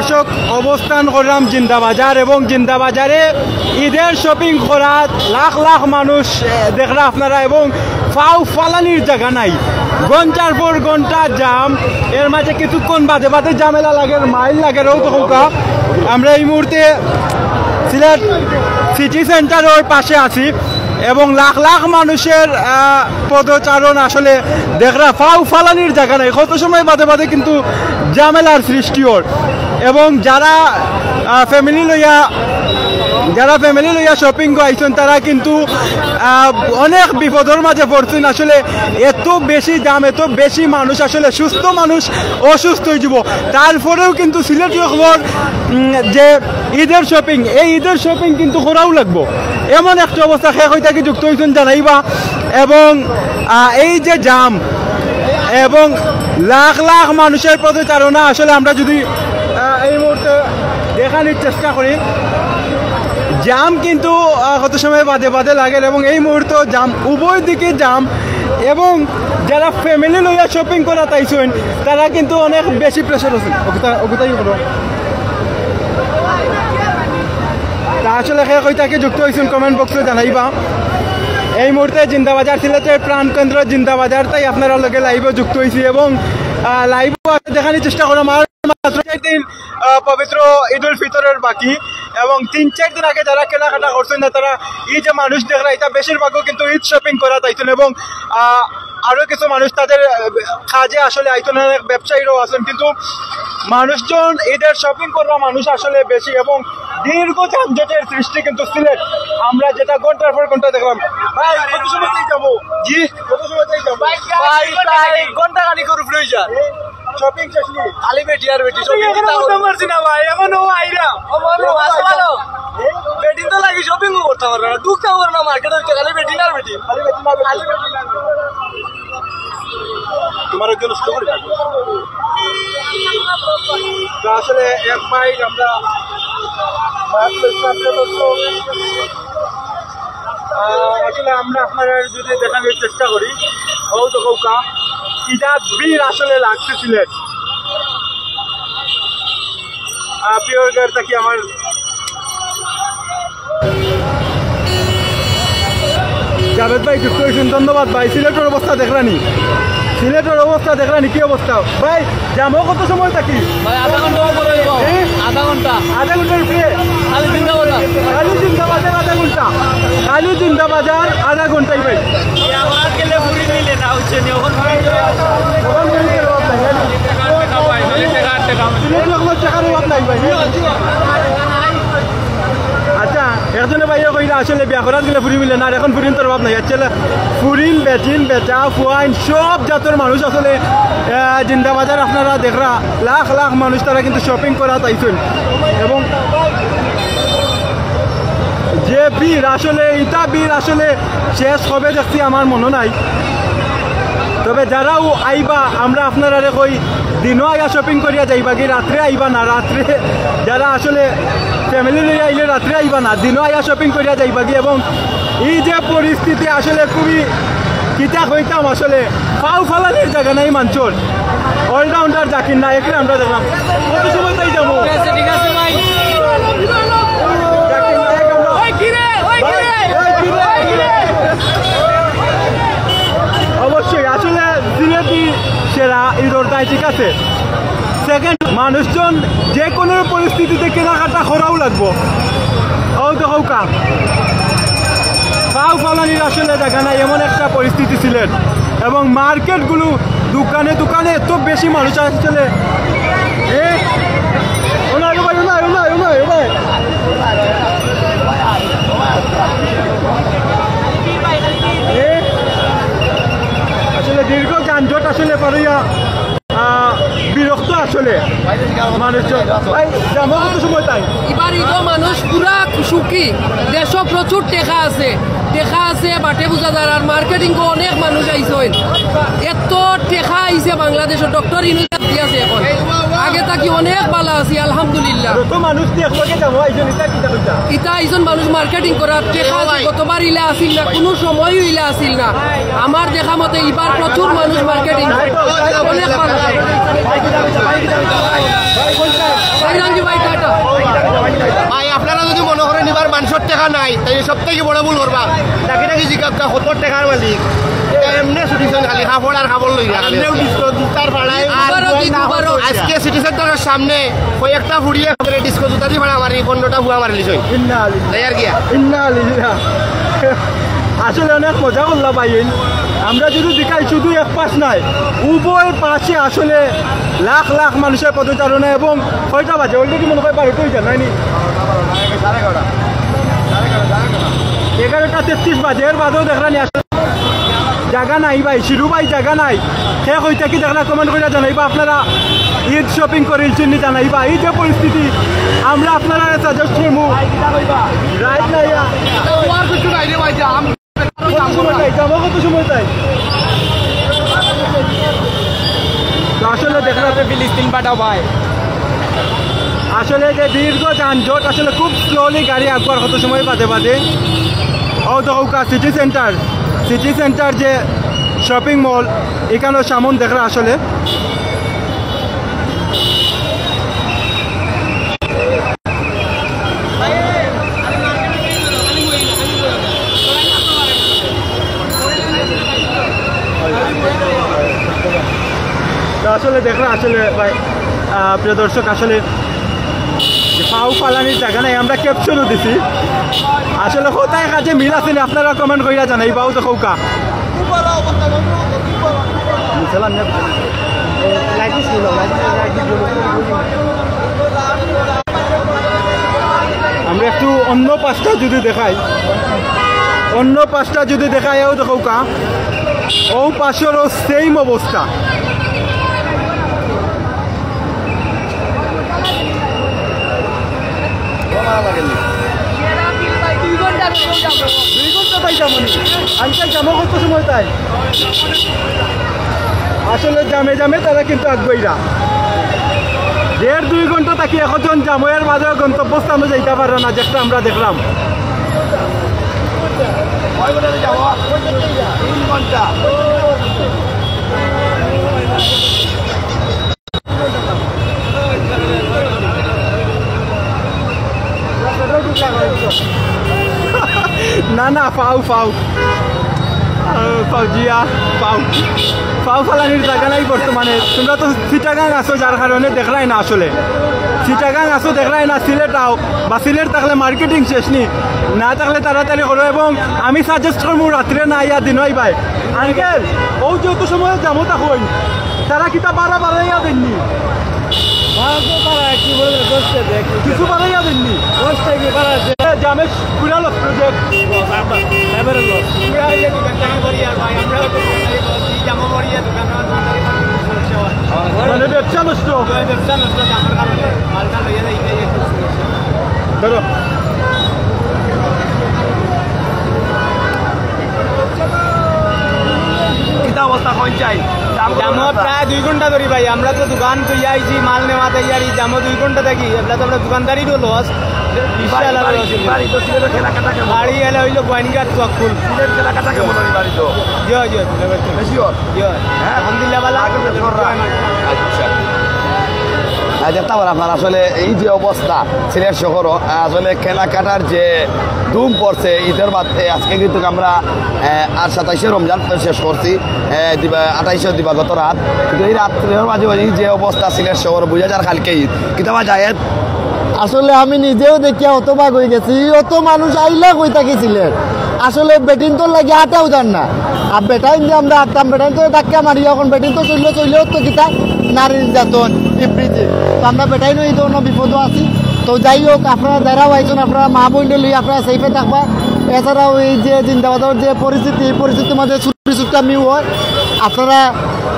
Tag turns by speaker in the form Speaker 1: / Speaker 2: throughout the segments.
Speaker 1: দর্শক অবস্থান করলাম জিন্দাবাজার এবং জিন্দাবাজারে ঈদের শপিং করা লাখ লাখ মানুষ দেখরা আপনারা এবং ফাউ ফালানির জায়গা নাই ঘন্টার পর ঘন্টা জাম এর মাঝে কিছুক্ষণ বাদে বাদে ঝামেলা লাগে মাইল লাগে রৌ তখনকা আমরা এই মুহূর্তে সিলেট সিটি সেন্টারের পাশে আছি এবং লাখ লাখ মানুষের পদচারণ আসলে দেখরা ফাউ ফালানির জায়গা নাই কত সময় বাদে বাদে কিন্তু ঝামেলার সৃষ্টি ওর এবং যারা ফ্যামিলি লইয়া শপিং আইছেন তারা কিন্তু অনেক বিপদের মাঝে পড়ছেন আসলে এত বেশি দাম এত বেশি মানুষ আসলে সুস্থ মানুষ অসুস্থ হয়ে যাব তারপরেও কিন্তু সিলেটি খবর যে ঈদের শপিং এই ঈদের শপিং কিন্তু করাও লাগবো এমন একটা অবস্থা শেষ হয়ে থাকে যুক্ত হয়েছেন জানাইবা এবং এই যে জাম এবং লাখ লাখ মানুষের পদচারণা আসলে আমরা যদি এই মুহূর্তে দেখানোর চেষ্টা করি জাম কিন্তু কত সময় বাদে বাদে লাগে এবং এই মুহূর্তে জাম উভয় দিকে জাম এবং যারা ফ্যামিলি লইয়া শপিং করা তাইছেন তারা কিন্তু অনেক বেশি প্রেশার আছে তা আসলে শেষ হয়ে থাকে যুক্ত হয়েছেন কমেন্ট বক্সে জানাইবা এই মুহূর্তে জিন্দাবাজার সিলেটের প্রাণকেন্দ্র জিন্দাবাজার তাই আপনারা লগে লাইভে যুক্ত হয়েছি এবং লাইভ দেখানোর চেষ্টা করলাম আর মাত্র 4 দিন পবিত্র ঈদ উল ফিতরের বাকি এবং 3-4 দিন আগে যারা কেনাকাটা করছেন না তারা এই যে মানুষ দেখরা এটা বেশিরভাগও কিন্তু ঈদ শপিং করা তাইছেন এবং আরও কিছু মানুষ তাদের কাজে আসলে আইতেন অনেক ব্যবসায়ীরাও আছেন কিন্তু মানুষজন ঈদের শপিং করা মানুষ আসলে বেশি এবং দীর্ঘ যানজটের সৃষ্টি কিন্তু সিলেট আমরা যেটা ঘন্টার পর ঘন্টা দেখলাম ভাই কত সময়তেই যাবো জি কত সময়তেই যাবো ভাই ঘন্টা খানি করে ফ্রি যা শপিং শেষ নি খালি বেটি আর বেটি শপিং করতে পারছি না ভাই এমন ও আইরা আমারও ভালো বেটি তো লাগি শপিং করতে পারবে না ঢুকতে পারবে না মার্কেটে খালি বেটি না বেটি খালি বেটি না খালি বেটি না তোমার জন্য শুরু করে তো আসলে এক মাইল আমরা আসলে আমরা আপনারা যদি দেখানোর চেষ্টা করি ও তো কৌকা ইটা ভিড় আসলে লাগছে সিলেট পিওর গাড়িটা কি আমার জাভেদ ভাই যুক্ত হয়েছেন ধন্যবাদ ভাই সিলেটের অবস্থা দেখলানি কি অবস্থা ভাই যাবো কত সময় থাকি আধা ঘন্টার উপরে খালি জিন্দাবাজার আধা ঘন্টাই ভাই আচ্ছা একজনে ভাইয়া কইরা আসলে বিয়া করার গেলে ফুরি মিলে না এখন ফুরিন তোর ভাব নাই আসলে ফুরিন বেচিন বেচা ফুয়াইন সব জাতের মানুষ আসলে জিন্দাবাজার আপনারা দেখরা লাখ লাখ মানুষ তারা কিন্তু শপিং করা তাইছেন এবং যে বীর আসলে ইটা বীর আসলে শেষ হবে দেখছি আমার মনে নাই তবে যারাও আইবা আমরা আপনারা কই দিনও আইয়া শপিং করিয়া যাইবা কি রাত্রে আইবা না রাত্রে যারা আসলে ফ্যামিলি নিয়ে আইলে রাত্রে আইবা না দিনও আইয়া শপিং করিয়া যাইবা কি এবং এই যে পরিস্থিতি আসলে খুবই কিতা হইতাম আসলে ফাউ ফালানির জায়গা নাই মাঞ্চল অলরাউন্ডার জাকির না এখানে আমরা দেখলাম কত সময় তাই যাবো ঠিক আছে ভাই অবশ্যই আসলে সিলেটি সেরা ঈদটাই ঠিক আছে সেকেন্ড মানুষজন যে কোনো পরিস্থিতিতে কেনাকাটা করাও লাগবো ও তো হৌকা ফাউ ফালানির আসলে দেখা নাই এমন একটা পরিস্থিতি ছিলেন এবং মার্কেটগুলো দোকানে দোকানে এত বেশি মানুষ আসলে আসলে দীর্ঘ যানজট আসলে পারিয়া বিরক্ত আসলে মানুষজন কত সময় তাই
Speaker 2: এবার ঈদ মানুষ পুরা সুখী দেশ প্রচুর টেকা আছে বাটে বুঝাদার আর মার্কেটিং অনেক মানুষ আইসেন এত টেকা আইছে বাংলাদেশ ডক্টর ইউনিভার্সিটি দিয়েছে এখন আগে থাকি অনেক ভালো আছি আলহামদুলিল্লাহ ইটা আইজন মানুষ মার্কেটিং করার টেকা কতবার ইলা আসিল না কোনো সময়ও ইলা আসিল না আমার দেখা মতে এবার প্রচুর মানুষ মার্কেটিং অনেক ভালো বাইরাঙ্গি ভাই টাটা
Speaker 3: ভাই আপনারা যদি মনে করেন এবার মানুষের টাকা নাই তাই সব থেকে বড় ভুল করবা ডাকি ডাকি জিজ্ঞাসা 70 টাকার মালিক এমনি সিটিজেন খালি খাবর আর খাবর লই খালি জুতার ভাড়ায় আজকে সিটি সেন্টারের সামনে কয়েকটা ফুড়িয়ে ডিস্কো জুতা দিয়ে ভাড়া মারি 15টা ভুয়া মারিলিস তাই আর কি
Speaker 1: আসলে অনেক মজা করলাম ভাইন আমরা যদি দেখাই শুধু এক পাশ নাই উভয় পাশে আসলে লাখ লাখ মানুষের পদচারণা এবং কয়টা বাজে অলরেডি মনে হয় 12টা হয়ে যায় নাইনি 11:33 বাজে এর বাদেও দেখলাম আসলে জায়গা নাই ভাই শিরু ভাই জায়গা নাই সে হইতে কি দেখলা কমেন্ট করে জানাইবা আপনারা ঈদ শপিং করেছেন নি জানাইবা এই যে পরিস্থিতি আমরা আপনারা সাজেস্ট করবো রাইট নাই
Speaker 2: ওয়ার কিছু নাই রে ভাই জাম
Speaker 1: কত সময় তাই আসলে দেখলাম
Speaker 3: ফিলিস্তিন পাঠাও ভাই
Speaker 1: আসলে যে দীর্ঘ যানজট আসলে খুব স্লোলি গাড়ি আঁকবার কত সময় বাদে বাদে ও তো সিটি সেন্টার যে শপিং মল এখানেও সামন দেখলা আসলে আসলে দেখলা আসলে ভাই প্রিয় দর্শক আসলে পাও পালানির জায়গা নাই আমরা ক্যাপশনও দিছি আসলে কোথায় কাজে মিল আছে আপনারা কমেন্ট কইরা জানাই বাউ তো কৌকা আমরা একটু অন্য পাশটা যদি দেখাই ও তো কৌকা ও পাশেরও সেম অবস্থা আসলে জামে তারা কিন্তু আগবইরা 1.5-2 ঘন্টা থাকি এখন জামের মাঝে গন্তব্যস্থানে যাইতে পারে না যেটা আমরা দেখলাম না ফাউ ফালানির জায়গা নাই বর্তমানে তোমরা তো চিটাগাং আসো যার কারণে দেখলাই না আসলে চিটাগাং আসো দেখলাই না সিলেট আও বা সিলেট থাকলে মার্কেটিং শেষ নি না থাকলে তাড়াতাড়ি করো এবং আমি সাজেস্ট করবো রাত্রে না ইয়া দিন ভাই আঙ্কেল ও যেহেতু সময় যাবো তখন তারা কিতা বাড়াইয়া দেননি কিছু বাড়াইয়া দেননি জামে পুরাল প্রজেক্ট মানে ব্যবসা নষ্ট ধরো
Speaker 3: কিতা অবস্থা কোন চাই
Speaker 1: জামো প্রায় 2 ঘন্টা ধরি ভাই আমরা তো দোকান তুই আইছি মাল নেওয়া তৈরি জামো 2 ঘন্টা থাকি এগুলা তো আমরা দোকানদারি তো লস বাড়ি এলে হইলো গোয়াইনগার চকফুল
Speaker 3: দেখতে পারেন আপনার আসলে এই যে অবস্থা সিলেট শহর আসলে কেনাকাটার যে ধুম পড়ছে ঈদের বাদে আজকে কিন্তু আমরা আর 27শে রমজান শেষ করছি 28শে দিবাগত রাত কিন্তু এই রাত্রের মাঝে এই যে অবস্থা সিলেট শহর বুঝা যার কালকে ঈদ কিন্তু জায়েদ
Speaker 4: আসলে আমি নিজেও দেখিয়া হতবাক হয়ে গেছি অত মানুষ আইলা কই থাকিছিলেন আসলে বেটিন তো লাগে আটাও যান না আর বেটাইন দিয়ে আমরা আটতাম বেটাইন তো ধাক্কা মারি এখন বেটিন তো চললেও তো কিতা নারী নির্যাতন ইফ্রিতে তো আমরা বেটাইন এই ধরনের বিপদও আছি তো যাই হোক আপনারা যারাও আইছেন আপনারা মা বোনদের লই আপনারা সেফে থাকবা এছাড়াও এই যে জিন্দাবাদের যে পরিস্থিতির মধ্যে ছুটি মিউ হয় আপনারা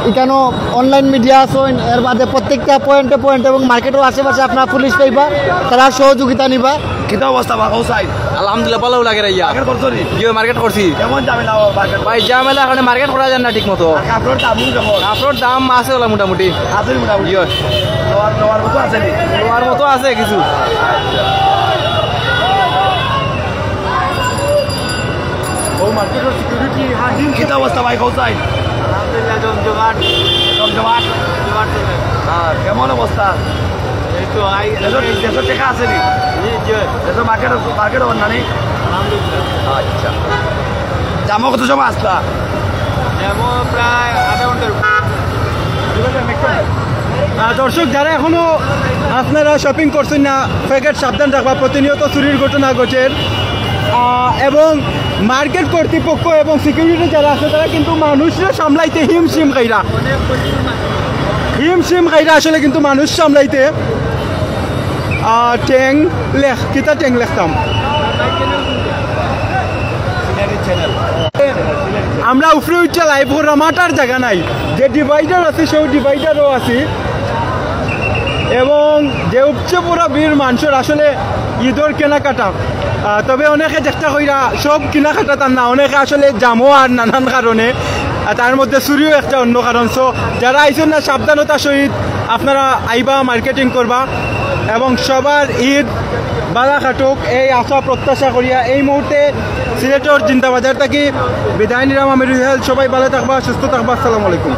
Speaker 4: এখানেও অনলাইন মিডিয়া আছেন এর বাদে প্রত্যেকটা পয়েন্টে এবং মার্কেটের আশেপাশে আপনারা পুলিশ পাইবা তারা সহযোগিতা নিবা
Speaker 3: কিতা অবস্থা বা কৌসাই
Speaker 5: আলহামদুলিল্লাহ ভালো লাগে রাইয়া
Speaker 3: মার্কেট করছো নি
Speaker 5: মার্কেট করছি
Speaker 3: কেমন ঝামেলা মার্কেট
Speaker 5: ভাই ঝামেলা এখন মার্কেট করা যায় না ঠিক মতো
Speaker 3: কাপড়ের দাম কেমন
Speaker 5: কাপড়ের দাম আছে ওলা মোটামুটি
Speaker 3: আছে মোটামুটি নেওয়ার মতো আছে নি
Speaker 5: নেওয়ার মতো আছে কিছু
Speaker 1: ও মার্কেটের সিকিউরিটি হাজির
Speaker 3: কিতা অবস্থা ভাই কৌসাই
Speaker 1: আলহামদুলিল্লাহ জমজমাট
Speaker 3: আর কেমন অবস্থা
Speaker 5: দেশের টেকা আছে নি দেশের মার্কেট হবার না নেই আচ্ছা জামো কত সময় আসলা
Speaker 3: প্রায় আধা ঘন্টার
Speaker 1: দর্শক যারা এখনো আপনারা শপিং করছেন না প্যাকেট সাবধান রাখবা, প্রতিনিয়ত চুরির ঘটনা ঘটে এবং মার্কেট কর্তৃপক্ষ এবং সিকিউরিটি যারা আছে তারা কিন্তু মানুষরা সামলাইতে হিমশিম খাইরা আসলে কিন্তু মানুষ সামলাইতে ট্যাং কিতা ট্যাং লেখতাম আমরা উপরে উঠে লাইভ করা মাটার জায়গা নাই, যে ডিভাইডার আছে সেই ডিভাইডারও আছে এবং যে উপচে পুরা বীর মানুষের আসলে ঈদের কেনাকাটা। তবে অনেকে চেষ্টা কইরা সব কেনাকাটা তার না, অনেকে আসলে জামো আর নানান কারণে, তার মধ্যে চুরিও একটা অন্য কারণ। সো যারা আইসেন না সাবধানতার সহিত আপনারা আইবা মার্কেটিং করবা এবং সবার ঈদ বালা কাটুক এই আশা প্রত্যাশা করিয়া এই মুহূর্তে সিলেটের জিন্দাবাজার থেকে বিদায় নিলাম। আমি রুহেল, সবাই ভালো থাকবা, সুস্থ থাকবা। আসসালামু আলাইকুম।